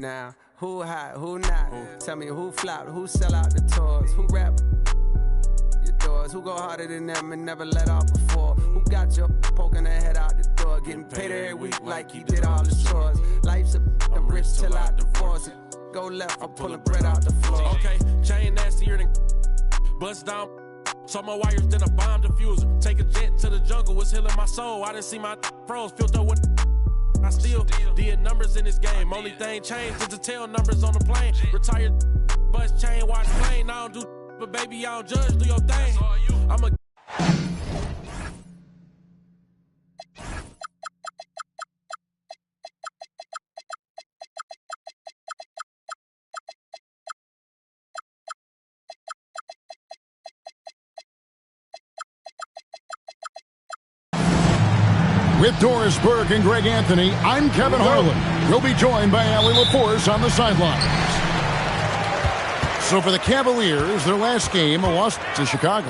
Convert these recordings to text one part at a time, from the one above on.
Now, who hot, who not? Tell me who flopped, who sell out the tours, who rap your doors, who go harder than them and never let off before, who got your poking their head out the door, getting paid every week like he did all the chores. Life's a rich till I divorce it. Go left, I'm pulling bread out the floor. Okay, chain nastier than bust down. So more wires than a bomb diffuser. Take a jet to the jungle, was healing my soul. I didn't see my pros filter with. I still did numbers in this game. Only thing changed is the tail numbers on the plane. Retired, bust chain, watch plane. I don't do, but baby, I don't judge. Do your thing. I'm a. With Doris Burke and Greg Anthony, I'm Kevin Harlan. We'll be joined by Allie LaForce on the sidelines. So for the Cavaliers, their last game lost to Chicago.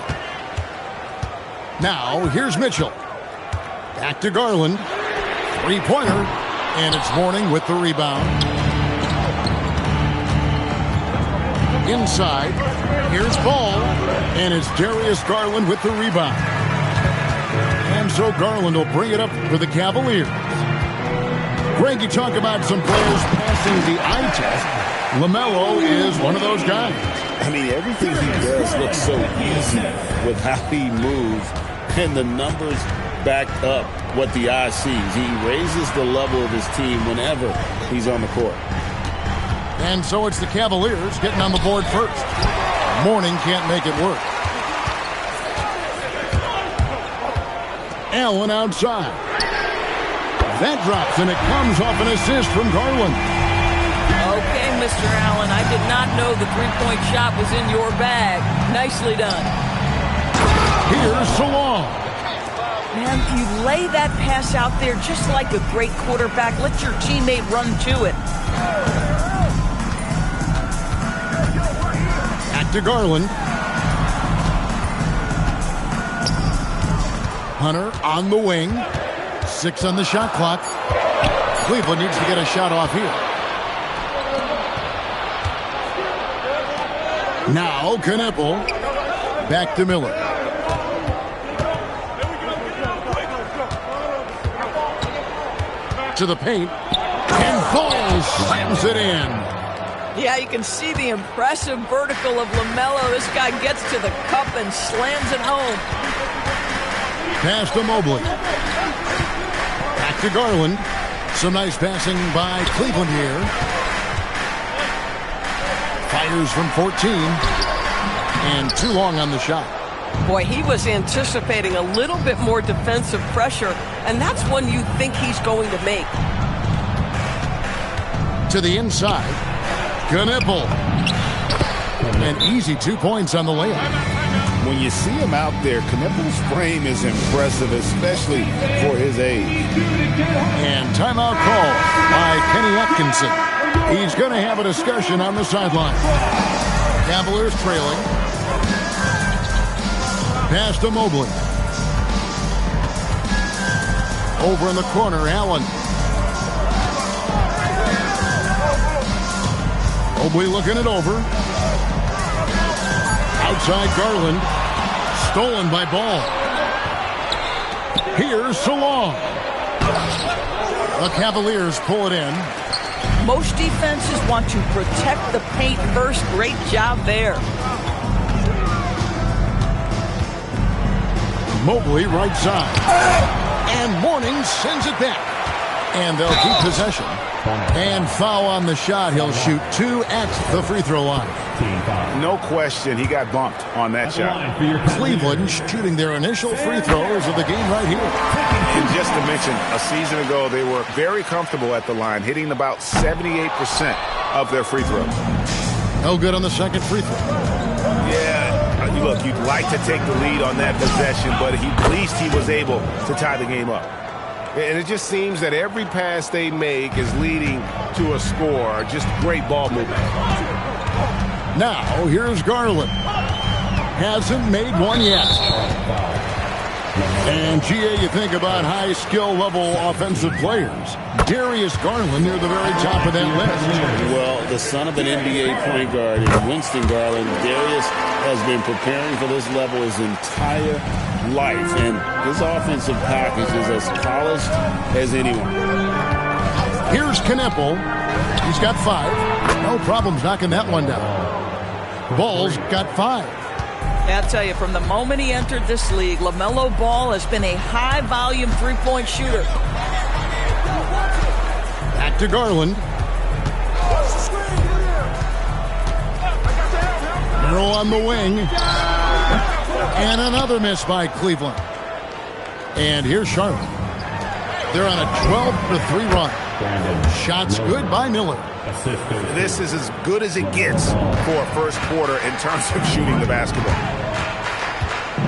Now, here's Mitchell. Back to Garland. Three-pointer. And it's Mourning with the rebound. Inside. Here's Ball. And it's Darius Garland with the rebound. And so Garland will bring it up for the Cavaliers. Greg, you talk about some players passing the eye test. LaMelo is one of those guys. I mean, everything he does looks so easy with how he moves, and the numbers back up what the eye sees. He raises the level of his team whenever he's on the court. And so it's the Cavaliers getting on the board first. Mourning can't make it work. Allen outside. That drops, and it comes off an assist from Garland. Okay, Mr. Allen, I did not know the three-point shot was in your bag. Nicely done. Here's Salon. Man, you lay that pass out there just like a great quarterback. Let your teammate run to it. Back to Garland. Hunter on the wing. 6 on the shot clock. Cleveland needs to get a shot off here. Now Knueppel. Back to Miller. To the paint. And Ball slams it in. Yeah, you can see the impressive vertical of LaMelo. This guy gets to the cup and slams it home. Pass to Mobley. Back to Garland. Some nice passing by Cleveland here. Fires from 14. And too long on the shot. Boy, he was anticipating a little bit more defensive pressure, and that's one you think he's going to make. To the inside. Knueppel. An easy 2 points on the layup. When you see him out there, Knueppel's frame is impressive, especially for his age. And timeout call by Kenny Atkinson. He's going to have a discussion on the sideline. Cavaliers trailing. Pass to Mobley. Over in the corner, Allen. Mobley looking it over. Outside Garland. Stolen by Ball. Here's Salon. The Cavaliers pull it in. Most defenses want to protect the paint first. Great job there. Mobley right side. And Mourning sends it back. And they'll keep possession. And foul on the shot. He'll shoot 2 at the free throw line. No question, he got bumped on that shot. Cleveland shooting their initial free throws of the game right here. And just to mention, a season ago, they were very comfortable at the line, hitting about 78% of their free throws. No good on the second free throw. Yeah, look, you'd like to take the lead on that possession, but at least he was able to tie the game up. And it just seems that every pass they make is leading to a score. Just great ball movement. Now, here's Garland. Hasn't made one yet. And, GA, you think about high skill level offensive players. Darius Garland near the very top of that list. Well, the son of an NBA point guard in Winston Garland, Darius has been preparing for this level his entire life. And his offensive package is as polished as anyone. Here's Kneppel. He's got 5. No problems knocking that one down. Ball's got 5. I'll tell you, from the moment he entered this league, LaMelo Ball has been a high-volume three-point shooter. Back to Garland. Merrill on the wing. And another miss by Cleveland. And here's Charlotte. They're on a 12-3 run. Shots good by Miller. This is as good as it gets for a first quarter in terms of shooting the basketball.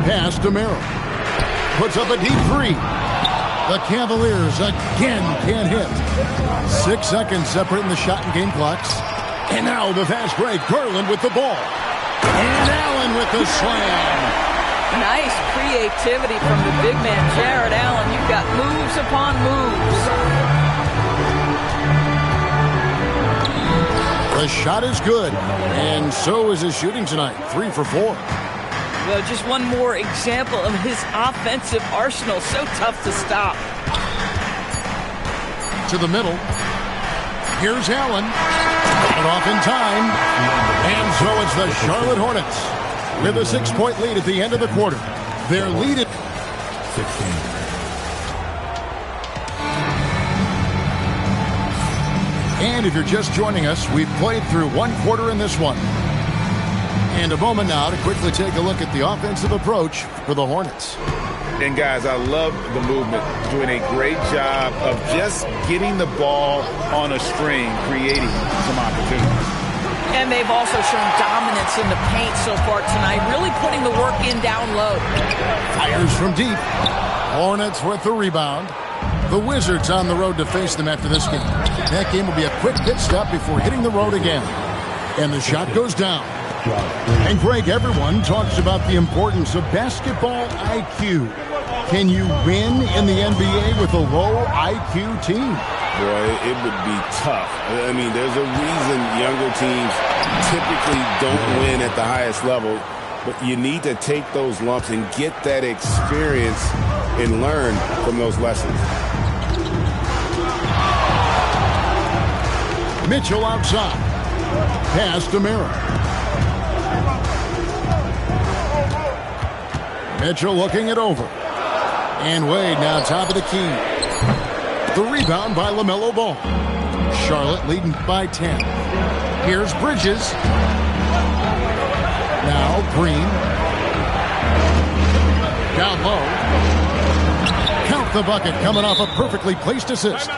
Pass to Merrill. Puts up a deep 3. The Cavaliers again can't hit. 6 seconds separating the shot and game clocks. And now the fast break. Garland with the ball. And Allen with the slam. Nice creativity from the big man, Jared Allen. You've got moves upon moves. The shot is good, and so is his shooting tonight. 3 for 4. Well, just one more example of his offensive arsenal. So tough to stop. To the middle. Here's Allen. Got it off in time. And so it's the Charlotte Hornets with a 6-point lead at the end of the quarter. Their lead at 16. And if you're just joining us, we've played through 1 quarter in this one. And a moment now to quickly take a look at the offensive approach for the Hornets. And guys, I love the movement. Doing a great job of just getting the ball on a string, creating some opportunities. And they've also shown dominance in the paint so far tonight, really putting the work in down low. Fires from deep. Hornets with the rebound. The Wizards on the road to face them after this game. That game will be a quick pit stop before hitting the road again. And the shot goes down. And Greg, everyone talks about the importance of basketball IQ. Can you win in the NBA with a low IQ team? Boy, it would be tough. I mean, there's a reason younger teams typically don't win at the highest level. But you need to take those lumps and get that experience and learn from those lessons. Mitchell outside. Pass to Merrill. Mitchell looking it over. And Wade now top of the key. The rebound by LaMelo Ball. Charlotte leading by 10. Here's Bridges. Now Green. Down low. Count the bucket coming off a perfectly placed assist.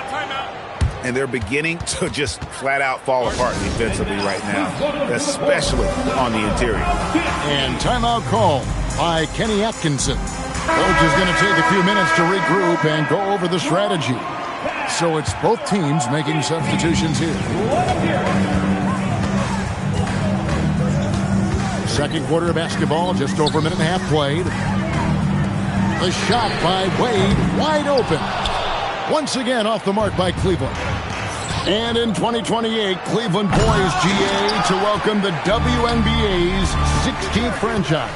And they're beginning to just flat out fall apart defensively right now, especially on the interior. And timeout call by Kenny Atkinson. Coach is going to take a few minutes to regroup and go over the strategy. So it's both teams making substitutions here. Second quarter of basketball, just over a minute and a half played. The shot by Wade, wide open. Once again off the mark by Cleveland. And in 2028, Cleveland poised, GA, to welcome the WNBA's 16th franchise.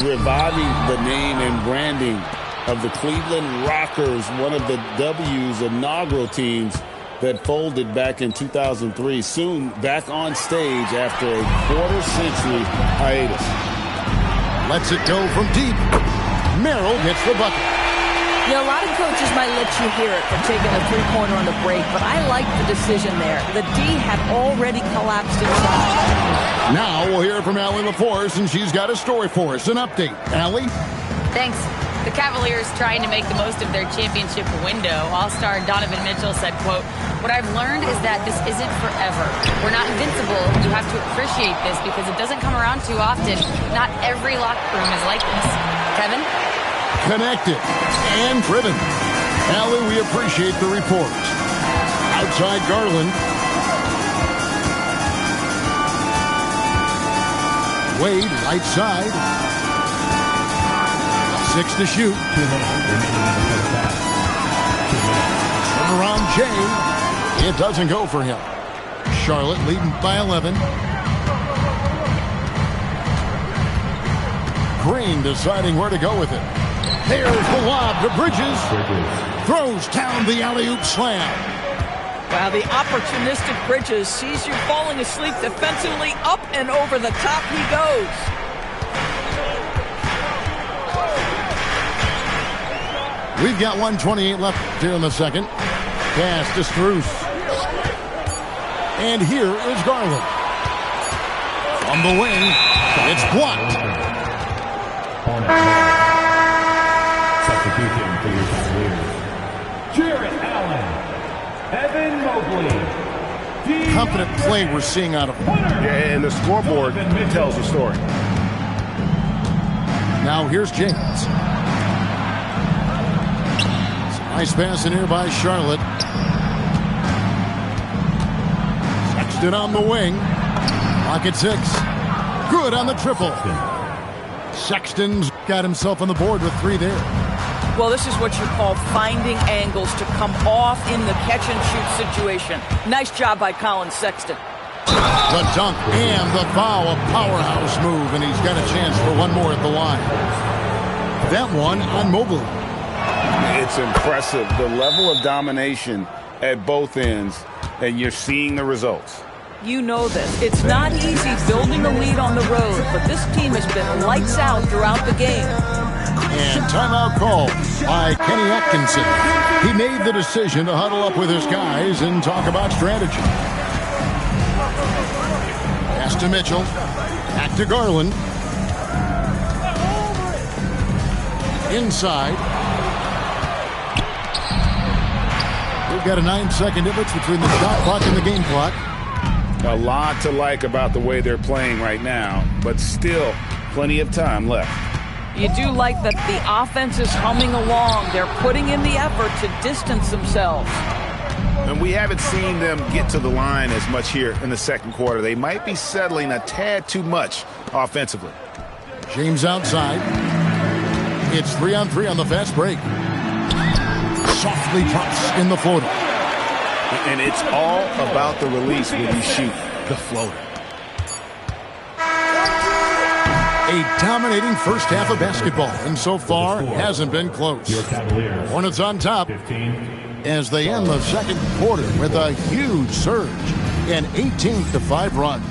Reviving the name and branding of the Cleveland Rockers, one of the W's inaugural teams that folded back in 2003. Soon back on stage after a quarter-century hiatus. Lets it go from deep. Merrill gets the bucket. You know, a lot of coaches might let you hear it for taking a three-pointer on the break, but I like the decision there. The D had already collapsed inside. Now we'll hear from Allie LaForce, and she's got a story for us. An update. Allie? Thanks. The Cavaliers trying to make the most of their championship window. All-star Donovan Mitchell said, quote, "What I've learned is that this isn't forever. We're not invincible. You have to appreciate this because it doesn't come around too often. Not every locker room is like this." Kevin? Connected and driven. Allie, we appreciate the report. Outside Garland. Wade, right side. 6 to shoot. Around Jay. It doesn't go for him. Charlotte leading by 11. Green deciding where to go with it. There's the lob to Bridges. Throws down the alley-oop slam. Wow, the opportunistic Bridges sees you falling asleep defensively. Up and over the top he goes. We've got 1:28 left here in the second. Pass to Strus. And here is Garland. On the wing, it's blocked. Substitution for your Cavaliers. Jarrett Allen. Evan Mobley. Confident play we're seeing out of him. Yeah, and the scoreboard tells the story. Now here's James. Nice pass in here by Charlotte. Sexton on the wing. Lock at 6. Good on the triple. Sexton's got himself on the board with 3 there. Well, this is what you call finding angles to come off in the catch-and-shoot situation. Nice job by Colin Sexton. The dunk and the foul, a powerhouse move, and he's got a chance for one more at the line. That one on Mobley. It's impressive, the level of domination at both ends, and you're seeing the results. You know this. It's not easy building a lead on the road, but this team has been lights out throughout the game. And timeout call by Kenny Atkinson. He made the decision to huddle up with his guys and talk about strategy. Pass to Mitchell. Back to Garland. Inside. We've got a 9-second difference between the shot clock and the game clock. A lot to like about the way they're playing right now, but still plenty of time left. You do like that the offense is humming along. They're putting in the effort to distance themselves. And we haven't seen them get to the line as much here in the second quarter. They might be settling a tad too much offensively. James outside. It's 3-on-3 on the fast break. Softly drops in the floater. And it's all about the release when you shoot the floater. A dominating first half of basketball, and so far hasn't been close. Hornets on top as they end the second quarter with a huge surge, an 18-5 run.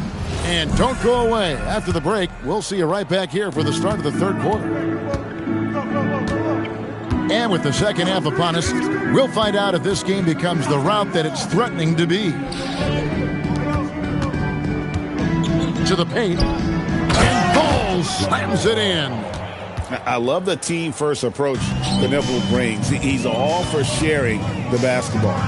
And don't go away. After the break, we'll see you right back here for the start of the third quarter. And with the second half upon us, we'll find out if this game becomes the route that it's threatening to be. To the paint. And Ball slams it in. I love the team-first approach Knipple brings. He's all for sharing the basketball.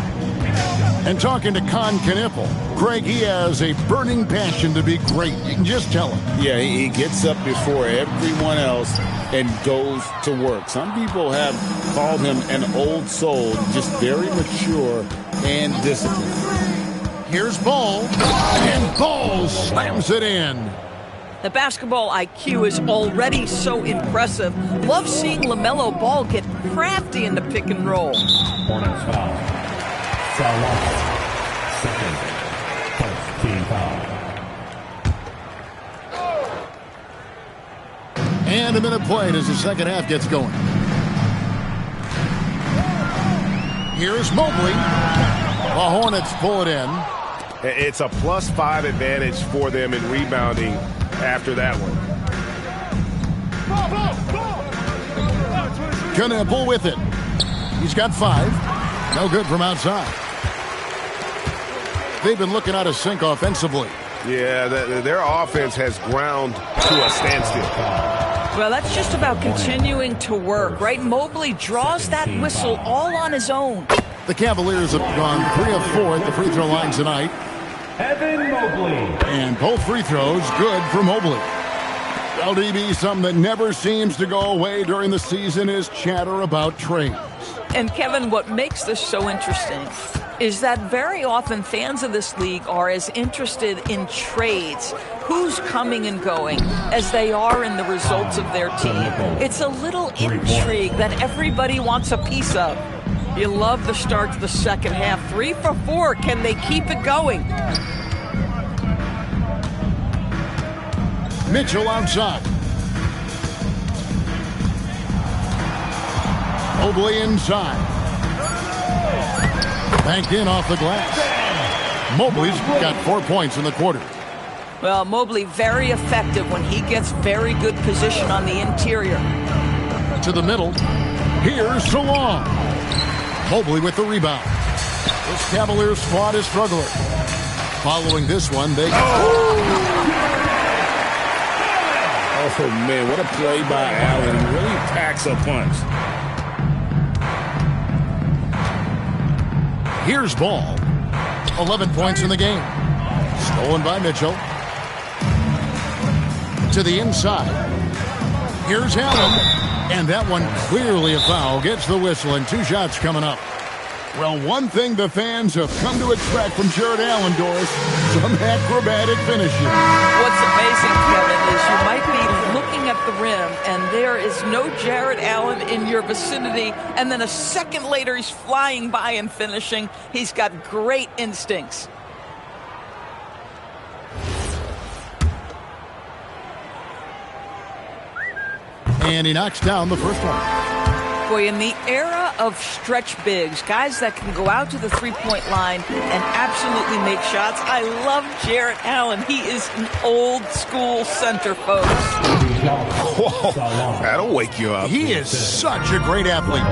And talking to Con Knipple, Craig, he has a burning passion to be great. You can just tell him. Yeah, he gets up before everyone else and goes to work. Some people have called him an old soul, just very mature and disciplined. Here's Ball, and Ball slams it in. The basketball IQ is already so impressive. Love seeing LaMelo Ball get crafty in the pick and roll. Hornets foul. Second. First team foul. And a minute played as the second half gets going. Here's Mobley. The Hornets pull it in. It's a +5 advantage for them in rebounding after that one. Knipple with it. He's got 5. No good from outside. They've been looking out of sync offensively. Yeah, their offense has ground to a standstill. Well, that's just about continuing to work, right? Mobley draws that whistle all on his own. The Cavaliers have gone 3 of 4 at the free throw line tonight. Evan Mobley. And both free throws good for Mobley. LDB, something that never seems to go away during the season is chatter about trades. And Kevin, what makes this so interesting is that very often fans of this league are as interested in trades, who's coming and going, as they are in the results of their team. It's a little intrigue that everybody wants a piece of. You love the start to the second half. 3 for 4. Can they keep it going? Mitchell outside. Mobley inside. Banked in off the glass. Mobley's got 4 points in the quarter. Well, Mobley very effective when he gets very good position on the interior. To the middle. Here's DeLong. Mobley with the rebound. This Cavaliers squad is struggling. Following this one, they... Oh, man, what a play by Allen. He really packs a punch. Here's Ball. 11 points in the game. Stolen by Mitchell. To the inside. Here's Allen. And that one clearly a foul. Gets the whistle and 2 shots coming up. Well, one thing the fans have come to expect from Jarrett Allen, Doris, some acrobatic finishing. What's amazing, Kevin, is you might be looking at the rim and there is no Jarrett Allen in your vicinity, and then a second later he's flying by and finishing. He's got great instincts. And he knocks down the first one. Boy, in the era of stretch bigs, guys that can go out to the three-point line and absolutely make shots, I love Jarrett Allen. He is an old-school center, folks. Whoa, that'll wake you up. He is such a great athlete.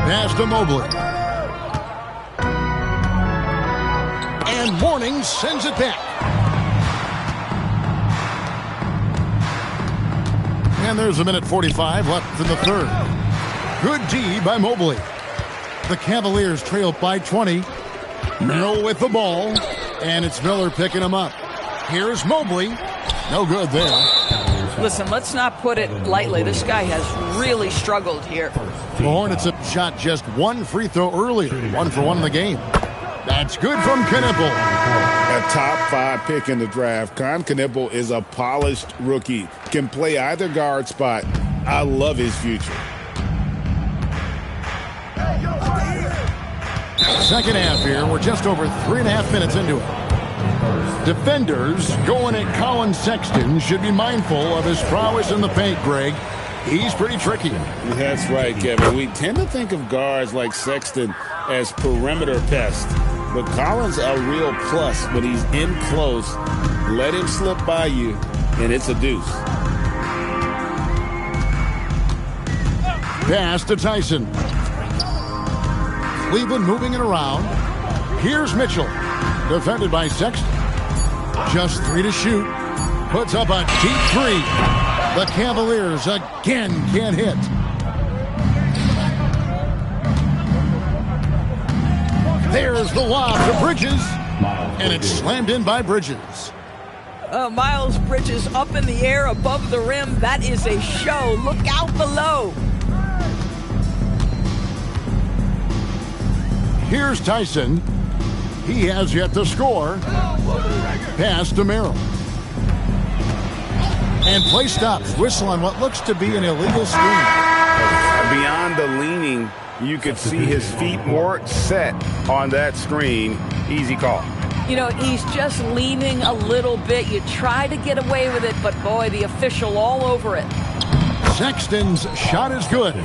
Pass to Mobley. And Mourning sends it back. And there's 1:45 left in the third. Good D by Mobley. The Cavaliers trail by 20. Merrill with the ball. And it's Miller picking him up. Here's Mobley. No good there. Listen, let's not put it lightly. This guy has really struggled here. The Hornets have shot just 1 free throw earlier. 1 for 1 in the game. That's good from Knipple. A top 5 pick in the draft. Con Knipple is a polished rookie. Can play either guard spot. I love his future. Second half here. We're just over 3.5 minutes into it. Defenders going at Colin Sexton should be mindful of his prowess in the paint, Greg. He's pretty tricky. That's right, Kevin. We tend to think of guards like Sexton as perimeter pests. But Collins a real plus when he's in close. Let him slip by you, and it's a deuce. Pass to Tyson. Cleveland moving it around. Here's Mitchell. Defended by Sexton. Just 3 to shoot. Puts up a deep 3. The Cavaliers again can't hit. There's the lob to Bridges. And it's slammed in by Bridges. Miles Bridges up in the air above the rim. That is a show. Look out below. Here's Tyson. He has yet to score. Pass to Merrill. And play stops. Whistle on what looks to be an illegal screen. Beyond the leaning, you could see his feet more set on that screen. Easy call. You know, he's just leaning a little bit. You try to get away with it, but boy, the official all over it. Sexton's shot is good.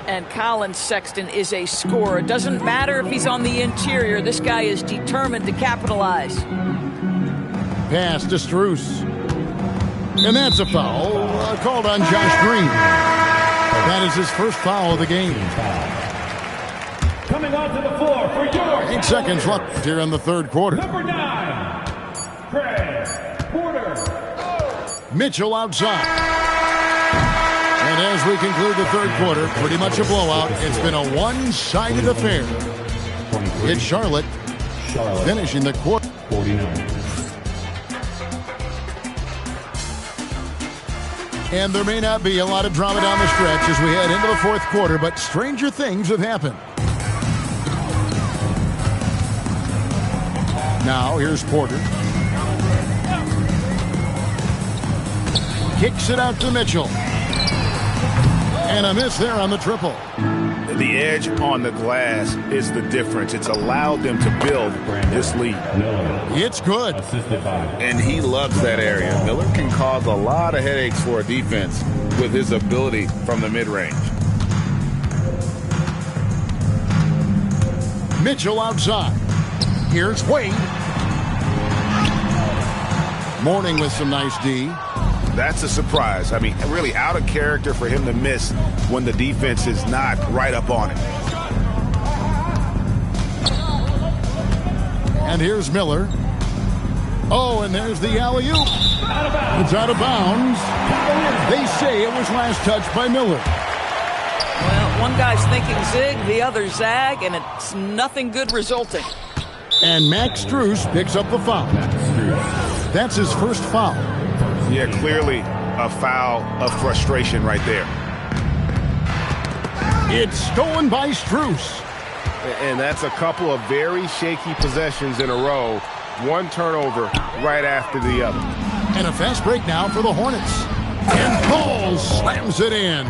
And Colin Sexton is a scorer. It doesn't matter if he's on the interior. This guy is determined to capitalize. Pass to Strus. And that's a foul called on Josh Green. That is his first foul of the game. Coming onto the floor for your 8 seconds left here in the third quarter. number 9, Craig Porter. Mitchell outside. And as we conclude the third quarter, pretty much a blowout. It's been a one-sided affair. It's Charlotte finishing the quarter. 49. And there may not be a lot of drama down the stretch as we head into the fourth quarter, but stranger things have happened. Now, here's Porter. Kicks it out to Mitchell. And a miss there on the triple. The edge on the glass is the difference. It's allowed them to build this lead. It's good. And he loves that area. Miller can cause a lot of headaches for a defense with his ability from the mid-range. Mitchell outside. Here's Wade. Mourning with some nice D. That's a surprise. I mean, really out of character for him to miss when the defense is not right up on it. And here's Miller. Oh, and there's the alley-oop. It's out of bounds. They say it was last touched by Miller. Well, one guy's thinking zig, the other zag, and it's nothing good resulting. And Max Strus picks up the foul. That's his first foul. Yeah, clearly a foul of frustration right there. It's stolen by Strus. And that's a couple of very shaky possessions in a row. One turnover right after the other. And a fast break now for the Hornets. And Ball slams it in.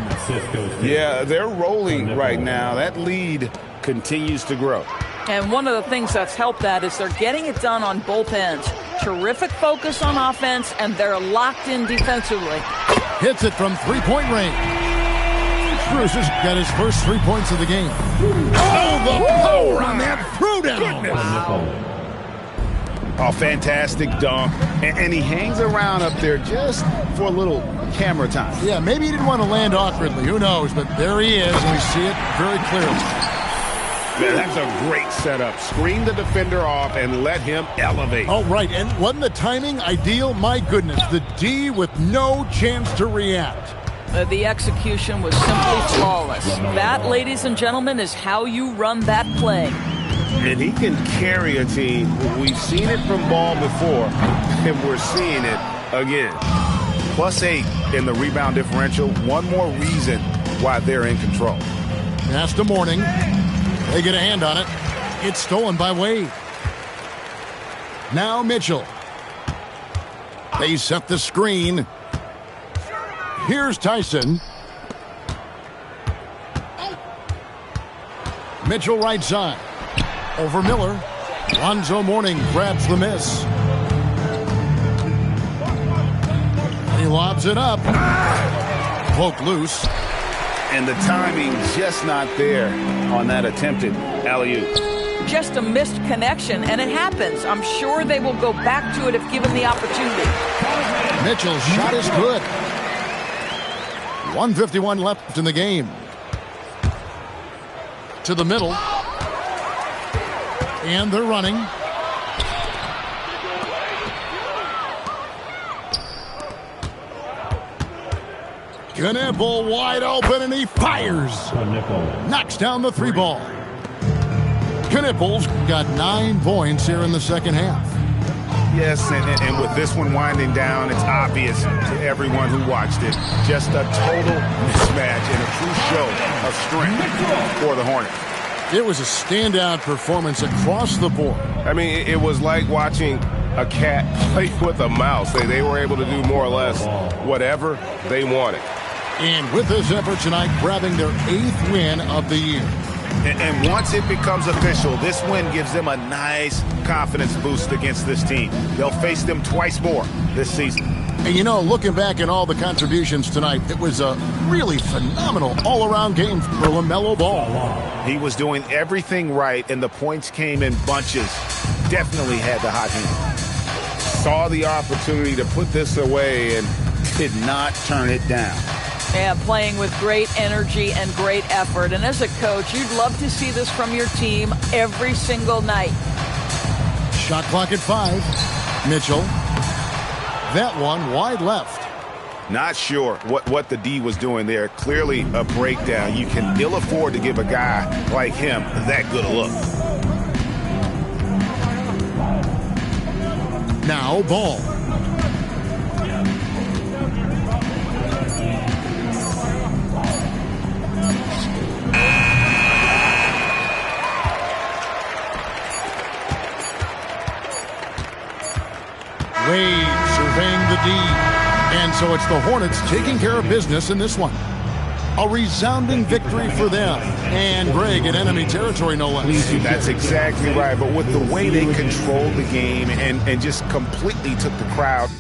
Yeah, they're rolling right now. That lead continues to grow. And one of the things that's helped that is they're getting it done on both ends. Terrific focus on offense, and they're locked in defensively. Hits it from three-point range. Strus has got his first 3 points of the game. Oh, the power on that throwdown. Wow. Oh, fantastic dunk. And he hangs around up there just for a little camera time. Yeah, maybe he didn't want to land awkwardly. Who knows? But there he is, and we see it very clearly. Man, that's a great setup. Screen the defender off and let him elevate. Oh, right. And wasn't the timing ideal? My goodness. The D with no chance to react. The execution was simply flawless. That, ladies and gentlemen, is how you run that play. And he can carry a team. We've seen it from Ball before, and we're seeing it again. +8 in the rebound differential. One more reason why they're in control. Pass to Mourning. They get a hand on it. It's stolen by Wade. Now Mitchell. They set the screen. Here's Tyson. Mitchell right side. Over Miller. Lonzo Mourning grabs the miss. He lobs it up. Poke loose. And the timing just not there on that attempted alley-oop. Just a missed connection, and it happens. I'm sure they will go back to it if given the opportunity. Mitchell's shot is good. 1:51 left in the game. To the middle. And they're running. Knipple wide open, and he fires. Knocks down the three ball. Knipple's got 9 points here in the second half. Yes, and with this one winding down, it's obvious to everyone who watched it. Just a total mismatch and a true show of strength for the Hornets. It was a standout performance across the board. I mean, it was like watching a cat play with a mouse. They were able to do more or less whatever they wanted. And with this effort tonight, grabbing their 8th win of the year. And once it becomes official, this win gives them a nice confidence boost against this team. They'll face them twice more this season. And you know, looking back at all the contributions tonight, it was a really phenomenal all-around game for LaMelo Ball. He was doing everything right, and the points came in bunches. Definitely had the hot hand. Saw the opportunity to put this away and did not turn it down. Yeah, playing with great energy and great effort. And as a coach, you'd love to see this from your team every single night. Shot clock at 5. Mitchell. That one wide left. Not sure what the D was doing there. Clearly a breakdown. You can ill afford to give a guy like him that good a look. Now Ball. Wade surveying the D. And so it's the Hornets taking care of business in this one. A resounding victory for them. And Greg in enemy territory, no less. That's exactly right. But with the way they controlled the game and just completely took the crowd